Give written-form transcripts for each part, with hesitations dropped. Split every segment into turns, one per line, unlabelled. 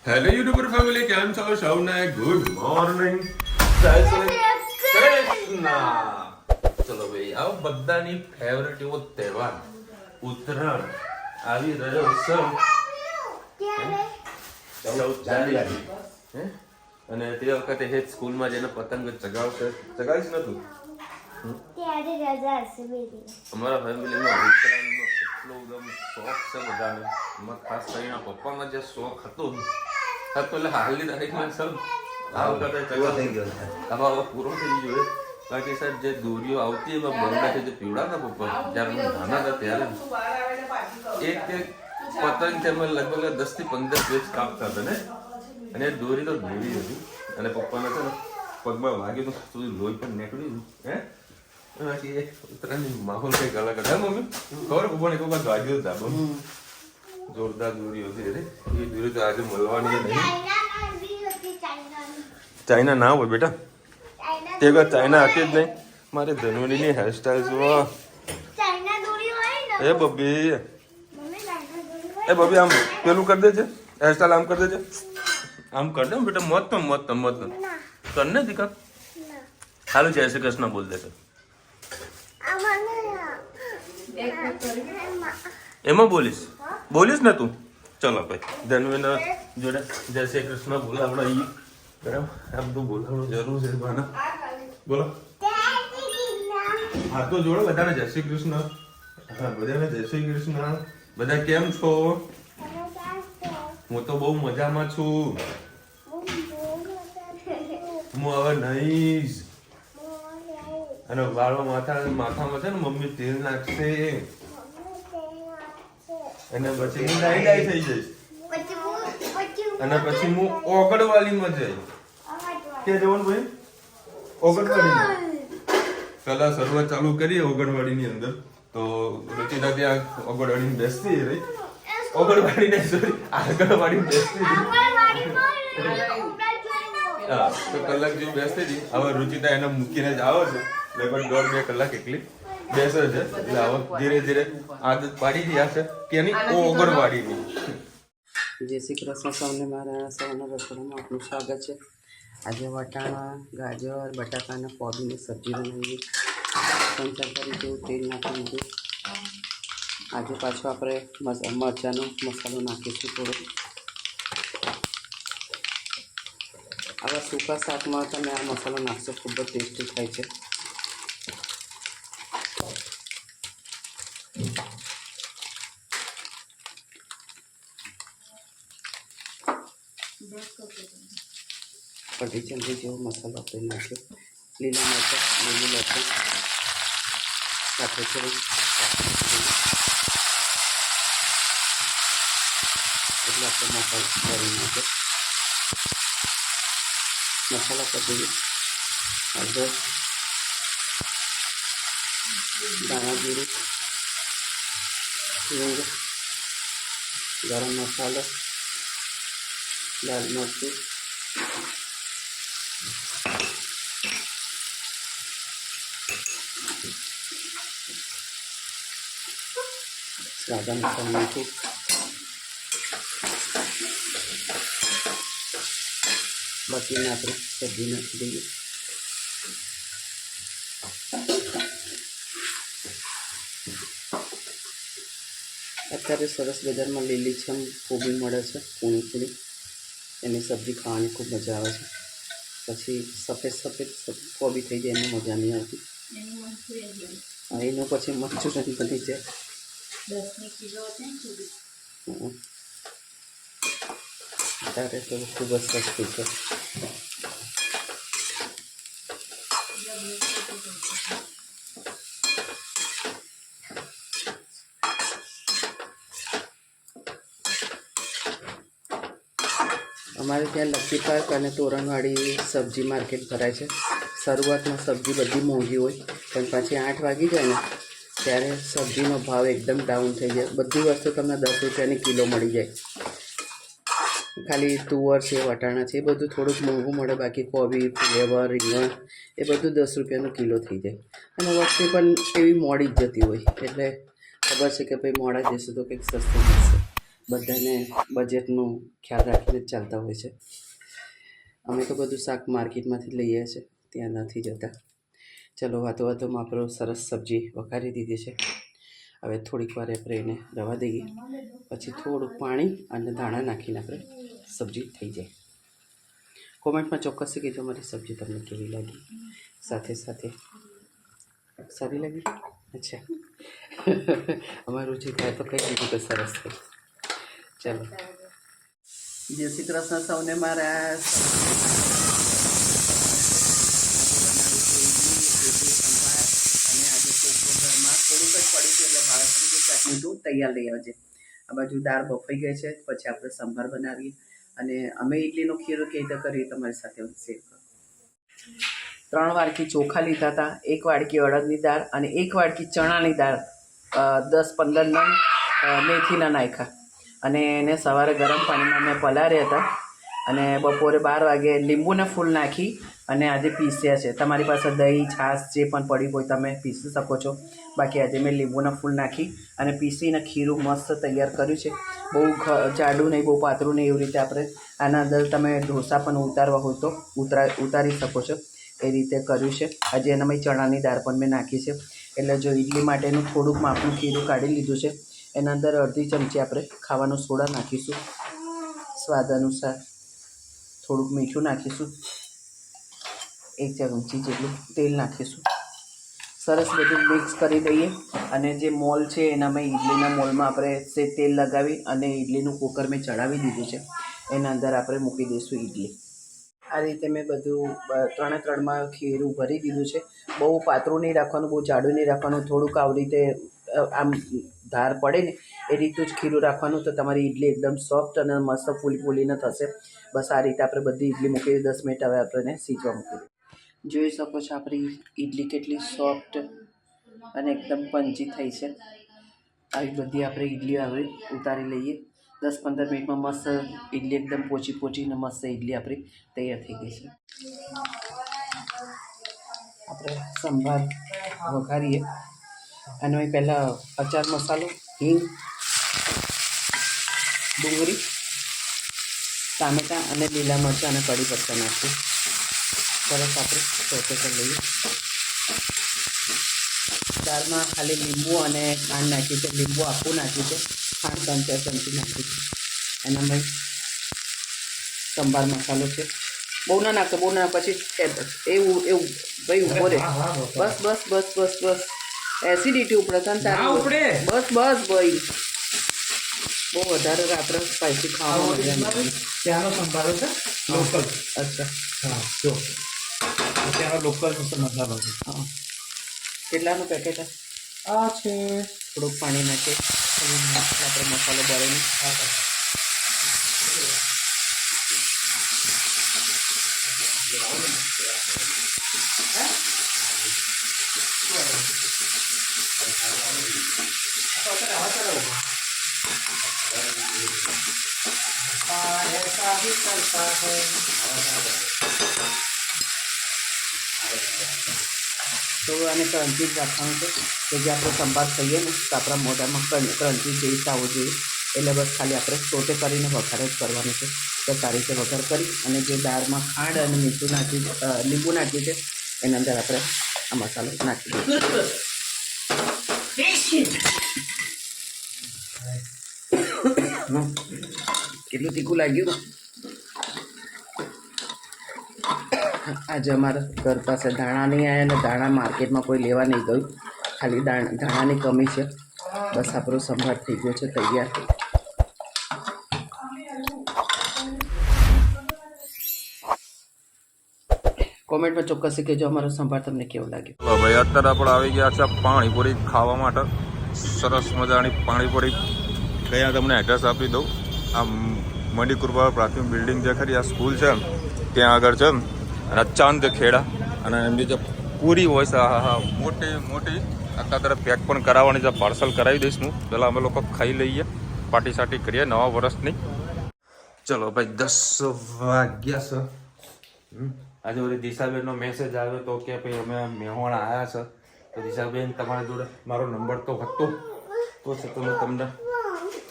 Hello YouTuber family, કેમ છો સૌને? Good morning. જય શ્રી કૃષ્ણ. ચલો ભાઈ, આવો બધાની ફેવરેટ એવો તહેવાર ઉત્તરાયણ આવી રહ્યો છે. 14 જાન્યુઆરી. અને તે વખતે હે સ્કૂલમાં જઈને પતંગ ચગાવશે. ચગાવીશ નતું
ત્યારે રજા હશે બે દિવસ.
અમારા ફેમિલીમાં ઉત્તરાયણનો એટલો એકદમ શોખ છે બધાને. એમાં ખાસ કરીને પપ્પાનો જે શોખ હતો એટલે હાલની તારીખમાં સર આ વખતે પૂરો થઈ ગયો છે. હવે પૂરો થઈ ગયો. બાકી સાહેબ જે દોરીઓ આવતી એમાં બંગડા છે જે પીવડાતા પપ્પા જ્યારે હું નાના હતા ત્યારે એક પતંગ છે અમે લગભગ 10 થી 15 પેજ કાપતા હતા ને. અને દોરી તો ભેવી હતી અને પપ્પાને છે ને પગમાં વાગ્યું તો થોડું લોહી પણ નીકળ્યું. બાકી ઉત્તરાયણની માહોલ કંઈક અલગ હતો. મમ્મી ખબર પપ્પાને એક વખત વાગ્યું હતા બહુ જોરદાર દોરી હતી. એ દોરી તો આજે મળવાની નહીં. ચાઇના ના હોય બેટા, તે વખત ચાઇના હતી જ નહીં. મારે ધનવરીની હેરસ્ટાઈલ જુઓ. એ બબી આમ પેલું કરી દેજે, હેરસ્ટાઈલ આમ કરી દેજે, આમ કરી દે બેટા. મત કર ને દીકા. સારું જય શ્રી કૃષ્ણ બોલ દેશે. એમાં બોલીશ ને તું? ચલો ભાઈ, ધનવીના જોડે જય શ્રી કૃષ્ણ બોલાવડા. બરાબર, આમ તો બોલાવવાનું જરૂર છે. બાના બોલો, હા તો જોડો બધાને જય શ્રી કૃષ્ણ. હા, બધાને જય શ્રી કૃષ્ણ. બધા કેમ છો? હું તો બહુ મજામાં છું. હું હવે નહીશ. અને વાળો માથામાં છે ને મમ્મી તેલ નાખશે અને પછી હું ડાઈ થઈ જઈશ. અને પછી હું ઓગળવાળીમાં જઈશ. ક્યાં જવાનું ભાઈ? ઓગળવાળીમાં. કલા શરૂઆત ચાલુ કરીએ ઓગળવાળીની અંદર. તો રુચિના ત્યાં ઓગળવાળીને બેસતી રહી. ઓગળવાળીને સોરી આગળવાળીને બેસતી રહી. હા, તો કલાક જેવું બેસતી હતી. હવે રુચિતા એને મૂકીને જ આવો છે. લગભગ 1.5-2 કલાક એકલી બેસે છે. એટલે હવે ધીરે ધીરે આદત પાડી રહ્યા છે કે એની ઓગળવાળીની.
જય શ્રી કૃષ્ણ સૌને. મારા સૌના રસોડામાં આપનું સ્વાગત છે. આજે વટાણા, ગાજર, બટાકા અને કોબીની સબ્જી બનાવી. 3-4 કરી જેવું તેલ નાખી દીધું. આજે પાછો આપણે મરચાંનો મસાલો નાખીશું થોડો. આવા સૂકા શાકમાં તમે આ મસાલો નાખશો, ખૂબ જ ટેસ્ટી થાય છે. અડધી ચમચી જેવો મસાલો આપણે નાખ્યો. લીલા મરચાં, લીલું લસણ સાથે થોડું એટલે આપણે મસાલો કરી નાખ્યો. મસાલા પતી હળદર, દાણા જીરું, હિંગ, ગરમ મસાલો, લાલ મરચું, સ્વાદ અનુસાર મીઠું, બાકીને આપણે સબ્જી નાખી દઈએ. અત્યારે સરસ બજારમાં લીલીછમ કોબી મળે છે, કૂણી એની સબ્જી ખાવાની ખૂબ મજા આવે છે. પછી સફેદ કોબી થઈ જાય એમાં મજા નહીં આવતી. હા, એનું પછી મંચુરિયન બની જાય.
10 કિલો
અત્યારે તો ખૂબ જ સસ્તું છે. અમારે ત્યાં લક્કી પાર્ક અને તોરણવાળી સબ્જી માર્કેટ ભરાય છે. શરૂઆતમાં સબ્જી બધી મોંઘી હોય, પણ પછી 8 વાગી જાય ને ત્યારે સબ્જીનો ભાવ એકદમ ડાઉન થઈ જાય. બધી વસ્તુ તમને 10 રૂપિયાની કિલો મળી જાય. ખાલી તુવર છે, વટાણા છે, એ બધું થોડુંક મોંઘું મળે. બાકી કોબી, ફ્લેવર, રીંગણ એ બધું 10 રૂપિયાનો કિલો થઈ જાય. અને વસ્તુ પણ એવી મોડી જ જતી હોય, એટલે ખબર છે કે ભાઈ મોડા જશે તો કંઈક સસ્તું મળશે. બધાને બજેટનું ખ્યાલ રાખીને જ ચાલતા હોય છે. અમે તો બધું શાક માર્કેટમાંથી લઈએ છીએ, ત્યાં નથી જતા. ચલો વાતો વાતોમાં આપણો સરસ સબ્જી વઘારી દીધી છે. હવે થોડીક વાર આપણે એને રવા દઈએ, પછી થોડુંક પાણી અને ધાણા નાખીને આપણે સબ્જી થઈ જાય. કોમેન્ટમાં ચોક્કસથી કહેજો મારી સબ્જી તમને કેવી લાગી. સાથે સાથે સારી લાગી? અચ્છા અમારું જે થાય તો કહી દીધું કે સરસ થઈ. ચાલો, જય શ્રી કૃષ્ણ સૌને મારા. અને આજે તો ઘરમાં થોડુંક જ પડ્યું છે એટલે મારા ચટણી તો તૈયાર લઈ આવજે. આ બાજુ દાળ બફાઈ ગઈ છે, પછી આપણે સંભાર બનાવીએ. અને અમે ઇડલીનો ખીરો કેવી રીતે કરીએ તમારી સાથે શેર કરું. 3 વાડકી ચોખા લીધા હતા, 1 વાડકી અડદની દાળ અને 1 વાડકી ચણાની દાળ, 10-15 નંગ મેથીના નાખ્યા અને એને સવારે ગરમ પાણીમાં મેં પલાળ્યા હતા અને બપોરે 12 વાગે લીંબુના ફૂલ નાખી અને આજે પીસ્યા છે. તમારી પાસે દહીં, છાશ જે પણ પડી હોય તમે પીસી શકો છો. બાકી આજે મેં લીંબુના ફૂલ નાખી અને પીસીને ખીરું મસ્ત તૈયાર કર્યું છે. બહુ જાડું નહીં, બહુ પાતળું નહીં, એવી રીતે આપણે આના અંદર તમે ઢોસા પણ ઉતારવા હોય તો ઉતારી શકો છો, એ રીતે કર્યું છે. આજે એનામાં ચણાની દાળ પણ મેં નાખી છે. એટલે જો ઇડલી માટેનું થોડુંક માપનું ખીરું કાઢી લીધું છે. એના અંદર અડધી ચમચી આપણે ખાવાનો સોડા નાખીશું, સ્વાદ અનુસાર થોડુંક મીઠું નાખીશું, 1 ચમચી જેટલું તેલ નાખીશું. સરસ બધું મિક્સ કરી દઈએ અને જે મોલ છે એનામાં ઇડલીના મોલમાં આપણે તેલ લગાવી અને ઇડલીનું કુકર મેં ચડાવી દીધું છે. એના અંદર આપણે મૂકી દઈશું ઇડલી. આ રીતે મેં બધું 3-3માં ખીરું ભરી દીધું છે. બહુ પાતળું નહીં રાખવાનું, બહુ જાડું નહીં રાખવાનું, થોડુંક આવી રીતે આમ ધાર પડે ને એ રીતનું જ ખીરું રાખવાનું. તો તમારી ઇડલી એકદમ સોફ્ટ અને મસ્ત ફૂલીને થશે. બસ આ રીતે આપણે બધી ઇડલી મૂકી 10 મિનિટ હવે આપણે સીજવા મૂકી. જોઈ શકો છો આપણી ઇડલી કેટલી સોફ્ટ અને એકદમ પંચી થઈ છે. આવી બધી આપણે ઇડલી હવે ઉતારી લઈએ. 10-15 મિનિટમાં મસ્ત ઇડલી એકદમ પોચીને મસ્ત ઇડલી આપણી તૈયાર થઈ ગઈ છે. આપણે સંભાર વઘારીએ અને પહેલાં અચાર મસાલો, હિંગ, ડુંગળી, ટામેટાં અને લીલા મરચાં અને કઢી પત્તા નાખીએ. સરસ આપણે સોતે કરી લઈએ. દાળમાં ખાલી લીંબુ અને ખાંડ નાખી છે. લીંબુ આખું નાખ્યું છે, ખાંડ 3-4 ચમચી નાખી છે. એનામાં સંભાર મસાલો છે. બહુ ના નાખતો, બહુ ના, પછી એવું ભાઈ ઉભો રહે. બસ એસિડિટી ઉપડે તને તારે. બસ ભાઈ, બહુ વધારે રાત્રે સ્પાઈસી ખાવાનું.
ત્યાંનો સંભારો છે લોકલ.
અચ્છા,
હા જો ત્યાંનો લોકલ મસાલો છે.
હા, કેટલાનું પેકેટ
આ છે
થોડુંક પાણી નાખીએ આપણે મસાલો ભરીને. તો આને ક્રંચી જ રાખવાનું છે કે જે આપણે સંભાર ખાઈએ ને તો આપણા મોઢામાં ક્રંચી ટેસ્ટ આવવો જોઈએ. એટલે બસ ખાલી આપણે સોતે કરીને વઘાર જ કરવાનું છે. તો સારી રીતે વઘાર કરી અને જે દાળમાં ખાંડ અને મીઠું નાખ્યું, લીંબુ નાખ્યું છે, એના અંદર આપણે આ મસાલો નાખી દઈશું. કેટલું તીખું લાગ્યું? આજે અમારા ઘર પાસે ધાણા નહીં આવ્યા અને ધાણા માર્કેટમાં કોઈ લેવા નહીં ગયું. ખાલી ધાણાની કમી છે. બસ આપણો સંભાર થઈ ગયો છે તૈયાર. કોમેન્ટમાં ચોક્કસથી કહેજો અમારો સંભાર તમને કેવો લાગ્યો.
ભાઈ અત્યારે આપણે આવી ગયા છે પાણીપુરી ખાવા માટે. સરસ મજાની પાણીપુરી. અહીંયા તમને એડ્રેસ આપી દઉં. આ મણિકુરવા પ્રાથમિક બિલ્ડિંગ જે ખરી આ સ્કૂલ છે ત્યાં આગળ છે. અને ચાંદ ખેડા અને એમની જે પૂરી હોય છે, હા મોટી અત્યારે તરફ પેક પણ કરાવવાની છે. પાર્સલ કરાવી દઈશ હું. પહેલાં અમે લોકો ખાઈ લઈએ, પાર્ટી સાટી કરીએ નવા વર્ષની. ચલો ભાઈ 10 વાગ્યા છે. આજે ઓલી દિશાબેનનો મેસેજ આવ્યો તો કે ભાઈ અમે મેહોણા આવ્યા છે. તો દિશાબેન તમારી જોડે મારો નંબર તો હતો તો છે તો હું તમને.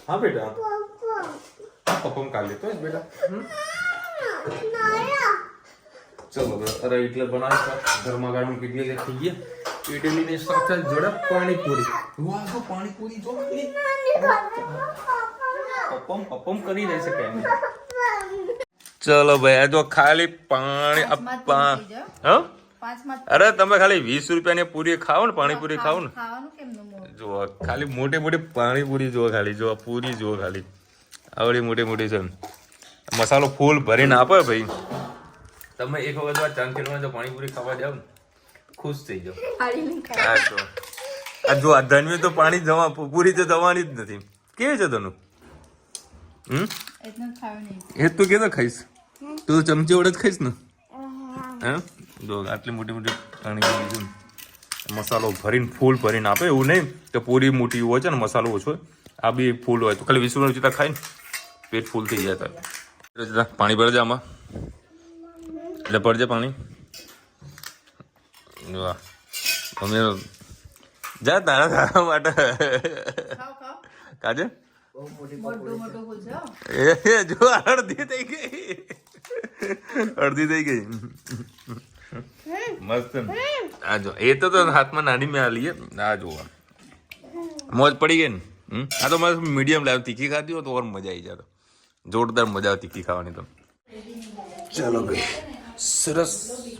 હા બેટા પપ્પા કાઢ લેતો બેટા. ચલો અરે એટલે બનાવી ગરમા ગરમ ઇડલી થઈ ગયા. ઇડલીની સાથે જોડે પાણીપુરી. વાહ તો પાણીપુરી જો પપ્પમ કરી દે છે કેમ. ચલો ભાઈ આ જો ખાલી પાણી હા અરે તમે ખાલી 20 રૂપિયાની પૂરી ખાઓ ને પાણીપુરી ખાઓ ને જો ખાલી મોટી મોટી પાણીપુરી જો ખાલી જો પૂરી જો ખાલી આવડી મોટી મોટી છે. મસાલો ફૂલ ભરીને આપે ભાઈ. તમે એક વખત ચાંદખેડમાં જો પાણીપુરી ખાવા જાવ ને ખુશ થઈ જાવ. આ જો આ ધનવી તો પાણી જવા પૂરી તો જવાની જ નથી. કેવી છે તનું એ તું કેતો ખાઈશ તું ચમચી વડે જ ખાઈશ ને. હા જો આટલી મોટી મોટી પાણીપુરી છે મસાલો ભરીને ફૂલ ભરીને આપે. એવું નહીં કે પૂરી મોટી હોય છે ને મસાલો ઓછો હોય. આ બી ફૂલ હોય તો ખાલી 20 રૂપિયા ખાઈ ને પેટ ફૂલ થઈ જાય. તારે પાણી ભરજે આમાં એટલે પડજે પાણી. વાહ મમ્મી જા તારા ખાવા માટે કાજે એ જો અડધી થઈ ગઈ મસ્ત. આ જો એ તો હાથમાં નાની મેં આલી આ જોવા મોજ પડી ગઈ ને. આ તો મસ્ત મીડિયમ લાવ તીખી ખાધી હોય તો ઓર મજા આવી જાય. જોરદાર મજા આવે તીખી ખાવાની તો. ચાલો ભાઈ સરસ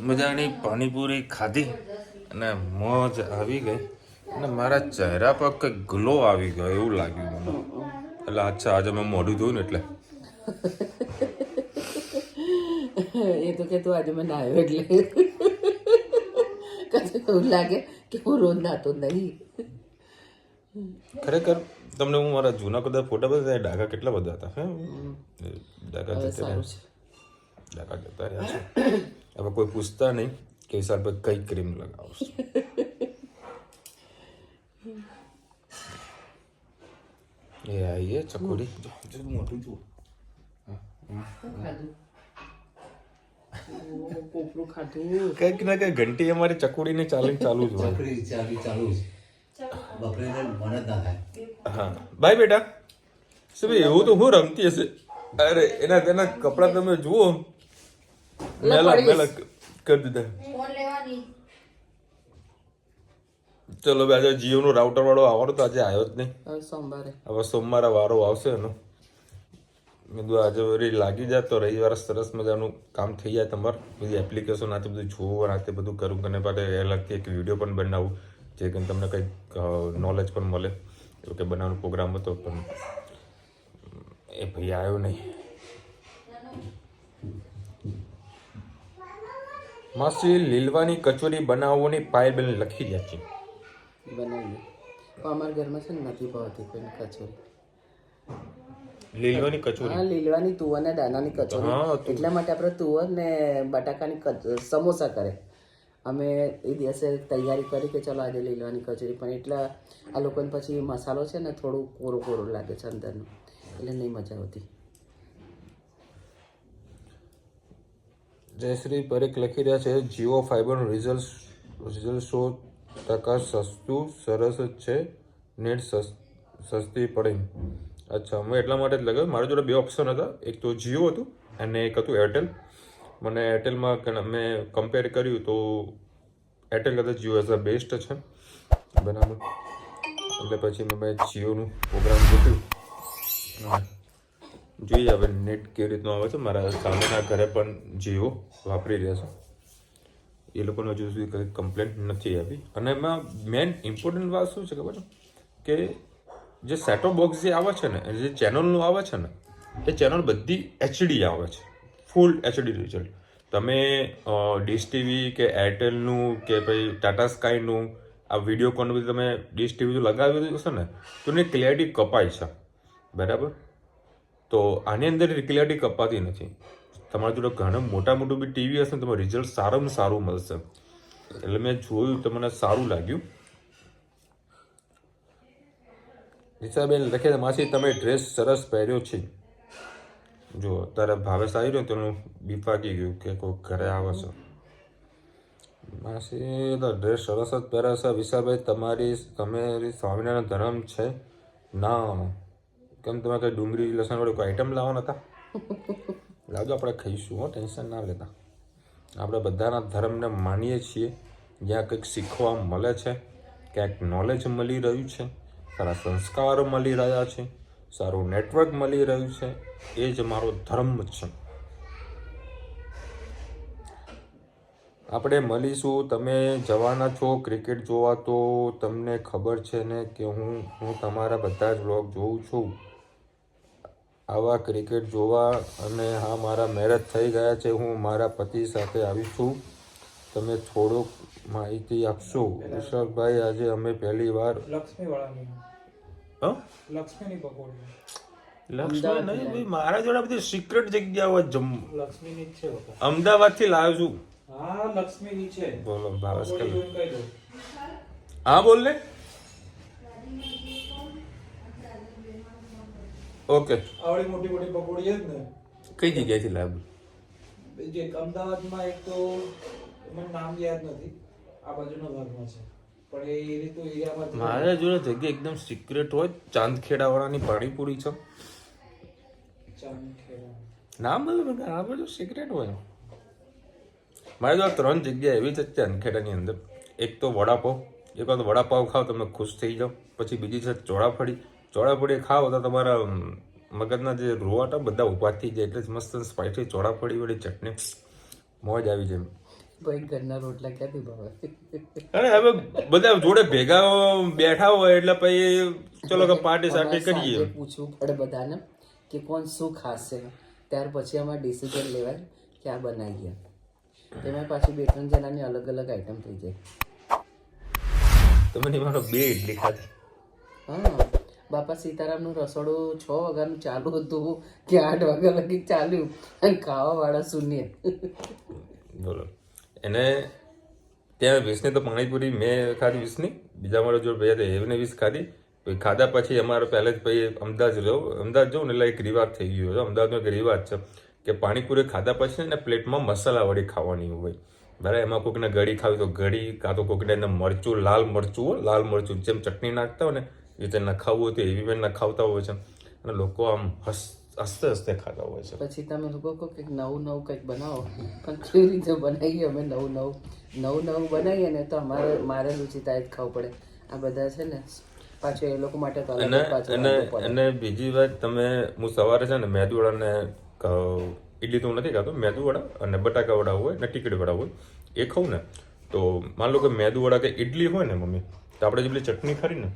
મજાની પાણીપુરી ખાધી અને મોજ આવી ગઈ અને મારા ચહેરા પર કંઈક ગ્લો આવી ગયો એવું લાગ્યું મને. એટલે અચ્છા આજે મેં મોઢું ધોયું ને એટલે
એ તો કે તું આજે મેં નાહ્યો એટલે કશું એવું લાગે કે હું રોજ નાતો નહીં.
ખરેખર તમને હું મારા જૂના બધા ફોટા બધા ડાઘા કેટલા બધા હતા. હે ડાઘા જતા રહ્યા છે. હવે કોઈ પૂછતા નહીં કે વિશાલ પર કઈ ક્રીમ લગાવશે. એ આઈએ ચકોડી મોટું જુઓ કઈક ના કઈ ઘંટી અમારી ચકોડીને ચાલુ જ હોય. હા બાય બેટા શું ભાઈ એવું તો હું રમતી હશે. અરે એના તેના કપડા તમે જુઓ મેલા કરી દીધા. ચલો ભાઈ આજે જીઓ નું રાઉટર વાળો આવવાનો તો આજે આવ્યો જ નહીં. હવે સોમવારે વારો આવશે એનો. મેં કીધું આજે વળી લાગી જાય તો રવિવારે સરસ મજાનું કામ થઈ જાય તમારે. બધી એપ્લિકેશન આથી બધું જોવું રાતે બધું કરું અને પાછે અલગથી એક વિડીયો પણ બનાવું જે કે તમને કંઈક નોલેજ પણ મળે. એવું કે બનાવવાનો પ્રોગ્રામ હતો પણ એ ભાઈ આવ્યો નહીં. માસી લીલવાની કચોરી બનાવવાની પાયલબેન લખી રહ્યા છે.
બનાવીએ અમારા ઘરમાં છે ને નથી ભાવતી કોઈને કચોરી.
લીલવાની કચોરી
હા લીલવાની તુવર ને દાનાની કચોરી. એટલા માટે આપણે તુવર ને બટાકાની સમોસા કરે. અમે એ દિવસે તૈયારી કરી કે ચલો આજે લીલવાની કચોરી પણ એટલા આ લોકોને પછી મસાલો છે ને થોડું કોરો કોરો લાગે છે અંદરનું એટલે નહીં મજા આવતી.
જયશ્રી પરેખ લખી રહ્યા છે જીઓ ફાઈબરનું રિઝલ્ટ 100% સસ્તું સરસ જ છે. નેટ સસ્તી પડે. અચ્છા મેં એટલા માટે જ લગાવ્યું. મારી જોડે બે ઓપ્શન હતા. એક તો જીઓ હતું અને એક હતું એરટેલ. મને એરટેલમાં મેં કમ્પેર કર્યું તો એરટેલ કરતાં જીઓ એઝ અ બેસ્ટ છે બરાબર. એટલે પછી મેં જીઓનું પ્રોગ્રામ ગોઠવ્યું. જોઈએ હવે નેટ કેવી રીતનું આવે છે. મારા સામેના ઘરે પણ જીઓ વાપરી રહ્યા છે. એ લોકોને હજુ સુધી કંઈ કમ્પ્લેન્ટ નથી આવી. અને એમાં મેન ઇમ્પોર્ટન્ટ વાત શું છે ખબર છે કે જે સેટઅપ બોક્સ જે આવે છે ને જે ચેનલનું આવે છે ને એ ચેનલ બધી એચડી આવે છે. Full HD result. તમે ડીશ ટીવી કે એરટેલનું કે ભાઈ ટાટા સ્કાયનું આ વિડીયો કોન બધી તમે ડીશ ટીવી જો લગાવી હશે ને તો એની ક્લિયરિટી કપાય છે બરાબર. તો આની અંદર ક્લિયરિટી કપાતી નથી. તમારા જોડે ઘણા મોટું બી ટીવી હશે ને તમારું રિઝલ્ટ સારામાં સારું મળશે. એટલે મેં જોયું તો મને સારું લાગ્યું. રીસાબેન લખે માસી તમે ડ્રેસ સરસ પહેર્યો છે. જો તારા ભાવેશ આવી રહ્યો તેનું બીપ વાગી ગયું કે કોઈ ઘરે આવે છે. માસી તો ડ્રેસ સરસ જ પહેરે છે. વિશાલભાઈ તમારી સ્વામિનારાયણ ધર્મ છે ના કેમ તમે કઈ ડુંગળી લસણવાળી કોઈ આઈટમ લાવવાના હતા? લાવજો, આપણે ખાઈશું હો, ટેન્શન ના લેતા. આપણે બધાના ધર્મને માનીએ છીએ. જ્યાં કંઈક શીખવા મળે છે, ક્યાંક નોલેજ મળી રહ્યું છે, સારા સંસ્કારો મળી રહ્યા છે, સારું નેટવર્ક મળી રહ્યું છે, એ જ મારો ધર્મ છે. આપણે મળીશું. તમે જવાના છો ક્રિકેટ જોવા, તો તમને ખબર છે ને કે હું તમારા બધા જ વ્લોગ જોઉં છું આવા ક્રિકેટ જોવા. અને હા, મારા મેરેજ થઈ ગયા છે. હું મારા પતિ સાથે આવી છું. તમે થોડુંક માહિતી આપશો? વિશાલભાઈ, આજે અમે પહેલી વાર
લક્ષ્મીની પકોડી.
લક્ષ્મી નહીં ભાઈ, મારા જોડે બધી સિક્રેટ જગ્યાઓ
લક્ષ્મીની જ છે બકા.
અમદાવાદથી લાવ્યો છું.
હા, લક્ષ્મીની છે.
બોલો ભાવેશ,
પકોડી જોઈને કહી દો.
હા બોલ ને. ઓકે,
આવડી મોટી મોટી પકોડી જ ને.
કઈ જગ્યાએથી લાવ્યું?
જે અમદાવાદમાં એક તો મને નામ યાદ નથી, આ બાજુના ભાગમાં છે, પણ એ રીતુ એરિયામાં
મારા જોડે જગ્યા એકદમ સિક્રેટ હોય. ચાંદખેડા વાળાની પાણીપુરી છે.
ચાંદખેડા
નામ મતલબ આ બધું સિક્રેટ હોય. મારી જોડે 3 જગ્યા એવી છે ચાંદખેડાની અંદર. એક તો વડાપાવ. એક વાર વડાપાવ ખાવ તમે ખુશ થઈ જાઓ. પછી બીજી છે ચોળાફળી. ચોળાફળી ખાઓ તો તમારા મગજના જે રોવાટા બધા ઉભા થઈ જાય. એટલે મસ્ત સ્પાઇસી ચોળાફળી વાળી ચટણી, મોજ આવી જાય.
ભાઈ ઘરના રોટલા ક્યાંથી ભાવે?
અરે હવે બધા જોડે ભેગા બેઠા હોય એટલે પછી ચલો કે પાર્ટી સાર્ટી
સાંજે
કરીએ.
પૂછવું પડે બધાને કે કોણ શું ખાશે, ત્યાર પછી અમારે ડિસિઝન લેવાય કે આ બનાવીએ. તેમાં પાછી 2-3 જણાની અલગ અલગ આઈટમ થઈ જાય.
તમે મારો 2 ઇડલી ખાધી.
હા, બાપા સીતારામનું રસોડું 6 વાગ્યાનું ચાલુ હતું કે 8 વાગ્યા લગી ચાલ્યું, અને ખાવાવાળા શૂન્ય.
બોલો. એને ત્યાં વીસની તો પાણીપુરી મેં ખાધી 20ની. બીજા મારા જોડે ભાઈ હતા એમને 20 ખાધી. પછી ખાધા પછી અમારે પહેલે જ પછી અમદાવાદ જવું ને એટલે એક રિવાજ થઈ ગયો છે. અમદાવાદનો એક રિવાજ છે કે પાણીપુરી ખાધા પછી ને પ્લેટમાં મસાલાવાળી ખાવાની હોય. બરાબર, એમાં કોઈકને ગળી ખાવી તો ગળી, કાં તો કોઈકને એને મરચું, લાલ મરચું જેમ ચટણી નાખતા હોય ને એ રીતે નખાવવું હોય તો એવી પણ નખાવતા હોય છે. અને લોકો આમ હસતે હસતે ખાતા હોય છે.
પછી તમે લોકો કહો કંઈક નવું કંઈક બનાવો, પણ કેવી રીતે બનાવીએ અમે નવું બનાવીએ ને તો મારે રુચિતા જ ખાવું પડે. આ બધા છે ને પાછું એ લોકો માટે તો અલગ જ પાછું રાખવું પડે.
અને બીજી વાત, હું સવારે છે ને મેદુવડાને ઇડલી તો હું નથી ખાતો. મેદુવડા અને બટાકાવડા હોય ને ટીકડીવડા હોય એ ખાઉં ને તો માન લો કે મેદુવડા કે ઇડલી હોય ને મમ્મી, તો આપણે જે પેલી ચટણી ખરી ને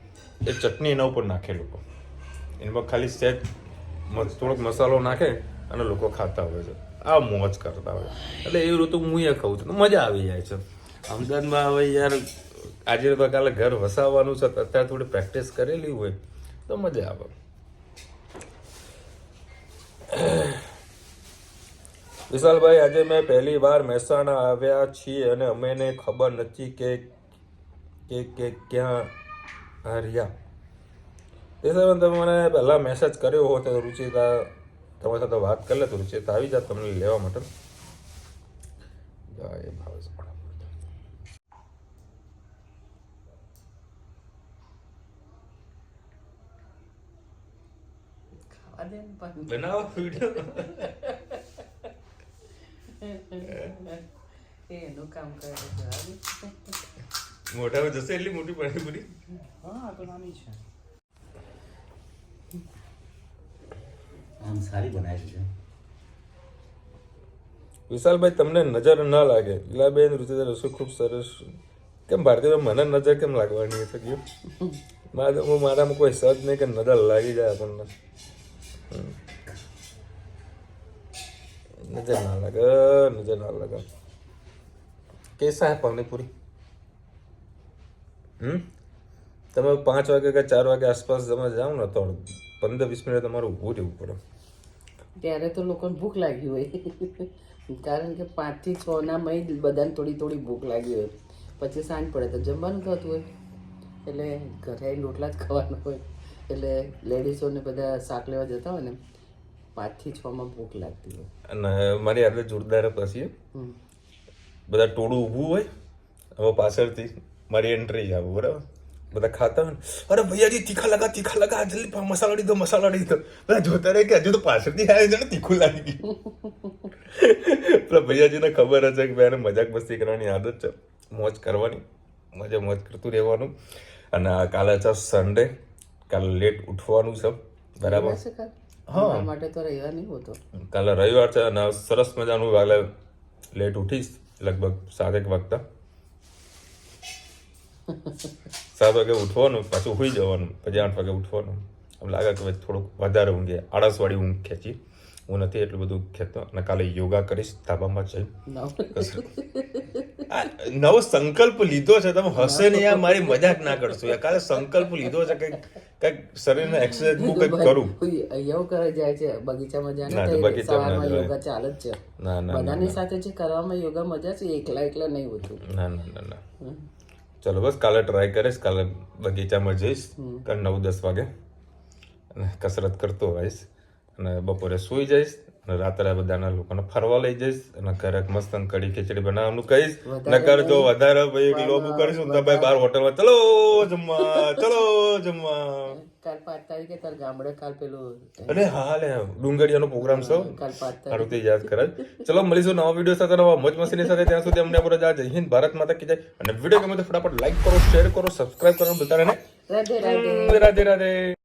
એ ચટણી એના ઉપર નાખે લોકો. એમાં ખાલી સહેજ થોડોક મસાલો નાખે અને લોકો ખાતા હોય છે. આ મોજ કરતા હોય. એટલે એવી રીતે હું એ ખાઉં છું તો મજા આવી જાય છે. અમદાવાદમાં હવે યાર આજે તો કાલે ઘર વસાવવાનું છે, અત્યારે થોડી પ્રેક્ટિસ કરેલી હોય તો મજા આવે. વિશાલભાઈ, આજે મેં પહેલી વાર મહેસાણા આવ્યા છીએ અને અમને ખબર નથી કે ક્યાં રહ્યા. વિશાલભાઈ, તમે મને પહેલાં મેસેજ કર્યો હોત તો રુચિતા તમારી સાથે વાત કરી લે તો રુચિતા આવી જાત તમને લેવા માટે. જય ભાવેશ. બનાવો વિડીયો.
એનું કામ કરે.
મોટા જશે એટલી મોટી પાણીપુરી.
હા, આ તો નાની છે.
આમ સારી બનાવી છે.
વિશાલભાઈ, તમને નજર ન લાગે? લીલાબેન, રુચિતા રસોઈ ખૂબ સરસ. કેમ ભારતીય મને નજર કેમ લાગવાની છે? મારામાં કોઈ સજ નહીં કે નજર લાગી જાય આપણને. નજર ના લાગે. કેસા હે પાણીપુરી? તમે 5 વાગે કે 4 વાગે આસપાસ તમે જાઓ ને તો 15-20 મિનિટ તમારું ઊભું રહેવું પડે.
ત્યારે તો લોકોને ભૂખ લાગી હોય, કારણ કે 5 થી 6 ના મય બધાને થોડી ભૂખ લાગી હોય. પછી સાંજ પડે તો જમવાનું થતું હોય, એટલે ઘરે રોટલા જ ખાવાનું હોય. એટલે લેડીઝોને બધા શાક લેવા જતા હોય ને 5 થી 6 માં ભૂખ લાગતી હોય.
અને મારી આદત જોરદાર પછી બધા ટોળું ઊભું હોય, હવે પાછળથી મારી એન્ટ્રી આવે. બરાબર, બધા ખાતા હોય ને, અરે ભૈયાજી તીખા લગા જલ્દી મસાલા ડી દો બધા જોતા રહે કે હજુ તો પાછળથી આવે છે ને તીખું લાગી ગયું પેલા ભૈયાજીને ખબર હશે કે ભાઈ મજાક મસ્તી કરવાની આદત છે, મોજ કરવાની, મોજ કરતું રહેવાનું. અને કાલે છે સન્ડે, કાલે લેટ ઉઠવાનું છે, બરાબર?
હા, માટે તો રવિવાર નહીં હોતો.
કાલે રવિવાર છે અને સરસ મજાનું કાલે લેટ ઉઠીશ, લગભગ 7 વાગતા. 7 વાગે ઉઠવાનું, પાછું સુઈ જવાનું, પછી 8 વાગે ઉઠવાનું. એમ લાગે કે થોડુંક વધારે ઊંઘે, આળસવાળી ઊંઘ ખેંચી. હું નથી એટલું બધું ખેંચતો. અને કાલે યોગા કરીશ ધાબામાં જઈ. નવો સંકલ્પ લીધો છે, તમે હશે ને યાર, મારી મજાક ના કરશો યાર. કાલે સંકલ્પ લીધો છે કે કંઈક શરીરને એક્સરસાઇઝ હું કંઈક કરું.
એવું કરે જાય છે બગીચામાં જાય
ના,
ને,
બગીચામાં
સવારમાં
ના
યોગા ચાલે જ છે. બધાની સાથે જે કરવામાં યોગા મજા છે, એકલા નહીં હોતું.
ના. ચલો બસ કાલે ટ્રાય કરીશ. કાલે બગીચામાં જઈશ, કાલે 9-10 વાગે, અને કસરત કરતો આવીશ, અને બપોરે સૂઈ જઈશ, અને રાત્રે બધાના લોકોને ફરવા લઈ જઈશ, અને ઘરે મસ્ત કઢી ખીચડી બનાવવાનું કહીશ. નકર જો વધારે ભાઈ લોબુ કરીશું તો ભાઈ બહાર હોટલમાં ચલો જમવા.
કાલ 5 તારીખે તાર ગામડે કાલ પેલું
અરે હા લે ડુંગળીયાનો પ્રોગ્રામ છે,
કાલ 5 તારીખે
સારું તે યાદ કરાય. ચલો મળીશું નવા વિડીયો સાથે, નવા મોજ મસ્તીની સાથે. ત્યાં સુધી અમને પૂરા જય હિન્દ, ભારત માતા કી જય. અને વિડીયો ગમે તો ફટાફટ લાઈક કરો, શેર કરો, સબસ્ક્રાઇબ કરો, બધાને
રાધે રાધે.
રાધે રાધે.